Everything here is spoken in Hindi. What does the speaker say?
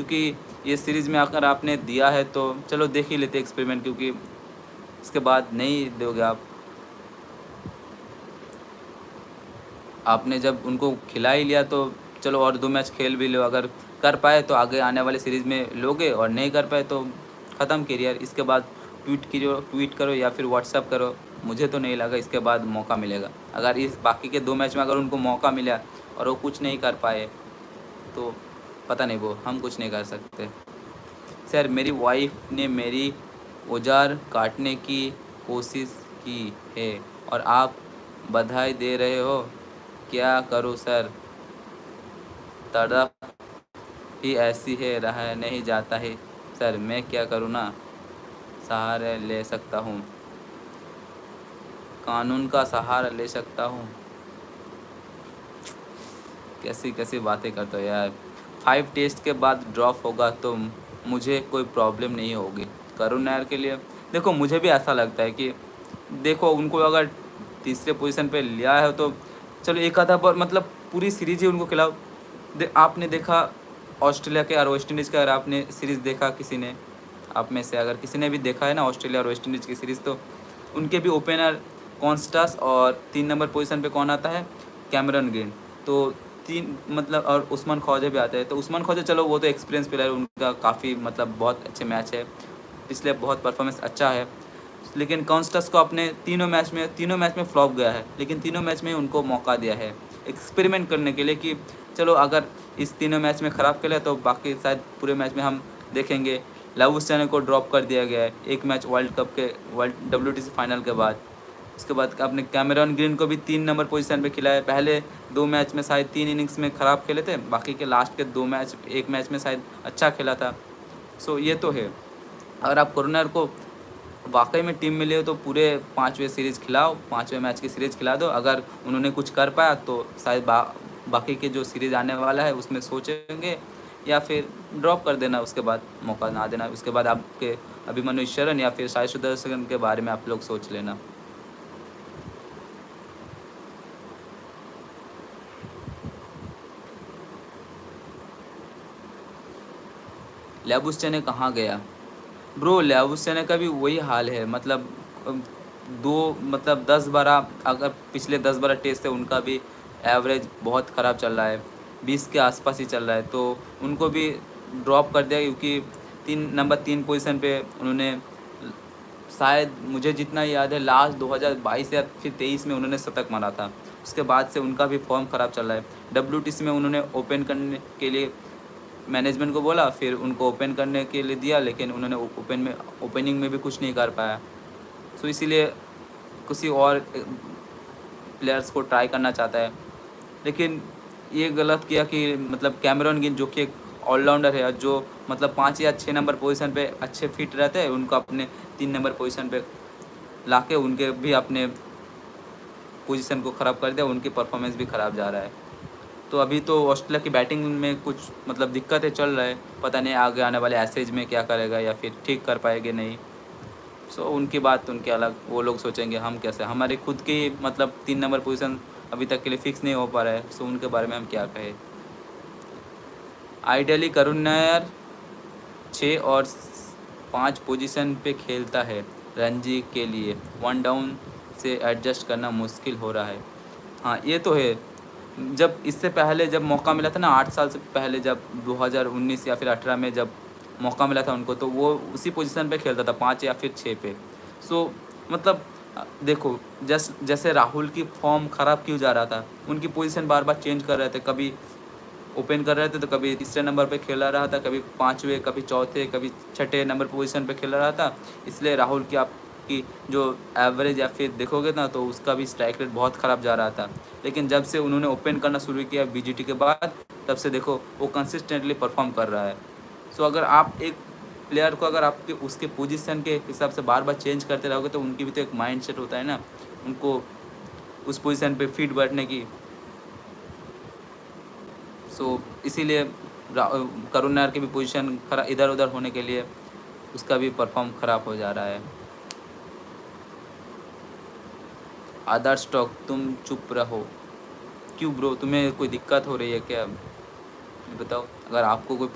क्योंकि ये सीरीज़ में अगर आपने दिया है तो चलो देख ही लेते एक्सपेरिमेंट, क्योंकि इसके बाद नहीं दोगे आप। आपने जब उनको खिला ही लिया तो चलो और 2 मैच खेल भी लो, अगर कर पाए तो आगे आने वाले सीरीज़ में लोगे, और नहीं कर पाए तो ख़त्म करियर। इसके बाद ट्वीट करो या फिर व्हाट्सएप करो। मुझे तो नहीं लगा इसके बाद मौका मिलेगा। अगर इस बाकी के 2 मैच में अगर उनको मौका मिला और वो कुछ नहीं कर पाए तो पता नहीं, वो हम कुछ नहीं कर सकते। सर मेरी वाइफ ने मेरी औजार काटने की कोशिश की है और आप बधाई दे रहे हो, क्या करूं सर? तड़प ही ऐसी है, रहा नहीं जाता है सर, मैं क्या करूं ना? सहारा ले सकता हूं, कानून का सहारा ले सकता हूं। कैसी कैसी बातें करते हो यार। 5 टेस्ट के बाद ड्रॉप होगा तो मुझे कोई प्रॉब्लम नहीं होगी। करुण नायर के लिए देखो, मुझे भी ऐसा लगता है कि देखो उनको अगर तीसरे पोजीशन पे लिया है तो चलो एक आधा बार, मतलब पूरी सीरीज ही उनको खिलाओ। आपने देखा ऑस्ट्रेलिया के और वेस्ट इंडीज़ का, अगर आपने सीरीज़ देखा, किसी ने आप में से अगर किसी ने भी देखा है ना ऑस्ट्रेलिया और वेस्ट इंडीज़ की सीरीज़, तो उनके भी ओपनर कॉन्स्टास और 3 नंबर पोजीशन पे कौन आता है? Cameron green. तो 3 मतलब, और उस्मान ख्वाजा भी आते हैं। तो उस्मान ख्वाजा चलो वो तो एक्सपीरियंस प्लेयर, उनका काफ़ी मतलब बहुत अच्छे मैच है, पिछले बहुत परफॉर्मेंस अच्छा है। लेकिन कॉन्स्टास को अपने तीनों मैच में फ्लॉप गया है, लेकिन तीनों मैच में उनको मौका दिया है एक्सपेरिमेंट करने के लिए कि चलो अगर इस तीनों मैच में ख़राब खेला तो बाकी शायद पूरे मैच में हम देखेंगे। लाबुशैने को ड्रॉप कर दिया गया है एक मैच वर्ल्ड WTC फाइनल के बाद। उसके बाद आपने कैमरन ग्रीन को भी 3 नंबर पोजीशन पे खिलाया। पहले 2 मैच में शायद 3 इनिंग्स में ख़राब खेले थे, बाकी के लास्ट के 2 मैच, एक मैच में शायद अच्छा खेला था। सो ये तो है। अगर आप करुणा को वाकई में टीम में लिए तो पूरे 5वें सीरीज़ खिलाओ, 5वें मैच की सीरीज़ खिला दो। अगर उन्होंने कुछ कर पाया तो शायद बाकी के जो सीरीज़ आने वाला है उसमें सोचेंगे, या फिर ड्रॉप कर देना, उसके बाद मौका ना देना। उसके बाद आपके अभिमन्यु शरण या फिर साई सुदर्शन के बारे में आप लोग सोच लेना। लैबुशैने कहाँ गया? ब्रो लैबुशैने का भी वही हाल है, मतलब दो मतलब 10-12, अगर पिछले 10-12 टेस्ट से उनका भी एवरेज बहुत ख़राब चल रहा है, 20 के आसपास ही चल रहा है। तो उनको भी ड्रॉप कर दिया क्योंकि 3 पोजीशन पे उन्होंने, शायद मुझे जितना याद है लास्ट 2022 या फिर 23 में उन्होंने शतक मारा था। उसके बाद से उनका भी फॉर्म ख़राब चल रहा है। WTC में उन्होंने ओपन करने के लिए मैनेजमेंट को बोला, फिर उनको ओपन करने के लिए दिया, लेकिन उन्होंने ओपनिंग में भी कुछ नहीं कर पाया। सो इसीलिए किसी और प्लेयर्स को ट्राई करना चाहता है, लेकिन ये गलत किया कि मतलब कैमरन ग्रीन जो कि एक ऑलराउंडर है, जो मतलब 5 या 6 नंबर पोजीशन पे अच्छे फिट रहते हैं, उनको अपने 3 नंबर पोजीशन पे लाके उनके भी अपने पोजीशन को ख़राब कर दिया, उनकी परफॉर्मेंस भी ख़राब जा रहा है। तो अभी तो ऑस्ट्रेलिया की बैटिंग में कुछ मतलब दिक्कतें चल रहा है, पता नहीं आगे आने वाले एसेज में क्या करेगा या फिर ठीक कर पाएंगे नहीं। सो उनकी बात उनके अलग, वो लोग सोचेंगे, हम कैसे, हमारे खुद की मतलब 3 नंबर पोजीशन अभी तक के लिए फिक्स नहीं हो पा रहा है। सो उनके बारे में हम क्या कहें। आइडियली करुण नायर 6 और 5 पोजीशन पे खेलता है रणजी के लिए, 1 डाउन से एडजस्ट करना मुश्किल हो रहा है। हाँ ये तो है। जब इससे पहले जब मौका मिला था ना, 8 साल से पहले, जब 2019 या फिर 18 में जब मौका मिला था उनको, तो वो उसी पोजीशन पे खेलता था, 5 या फिर 6 पे। सो मतलब देखो जैसे राहुल की फॉर्म ख़राब क्यों जा रहा था, उनकी पोजीशन बार बार चेंज कर रहे थे, कभी ओपन कर रहे थे तो कभी तीसरे नंबर पे खेला रहा था, कभी 5वें, कभी चौथे, कभी छठे नंबर पोजीशन पे खेला रहा था। इसलिए राहुल की आपकी जो एवरेज या फिर देखोगे ना तो उसका भी स्ट्राइक रेट बहुत ख़राब जा रहा था। लेकिन जब से उन्होंने ओपन करना शुरू किया BGT के बाद, तब से देखो वो कंसिस्टेंटली परफॉर्म कर रहा है। सो अगर आप एक प्लेयर को अगर आपके उसके पोजीशन के हिसाब से बार बार चेंज करते रहोगे तो उनकी भी तो एक माइंड सेट होता है ना, उनको उस पोजीशन पे फिट बैठने की। सो इसीलिए करुण नायर की भी पोजीशन इधर उधर होने के लिए उसका भी परफॉर्म ख़राब हो जा रहा है। आदर्श टॉक तुम चुप रहो क्यों ब्रो, तुम्हें कोई दिक्कत हो रही है क्या? बताओ, अगर आपको कोई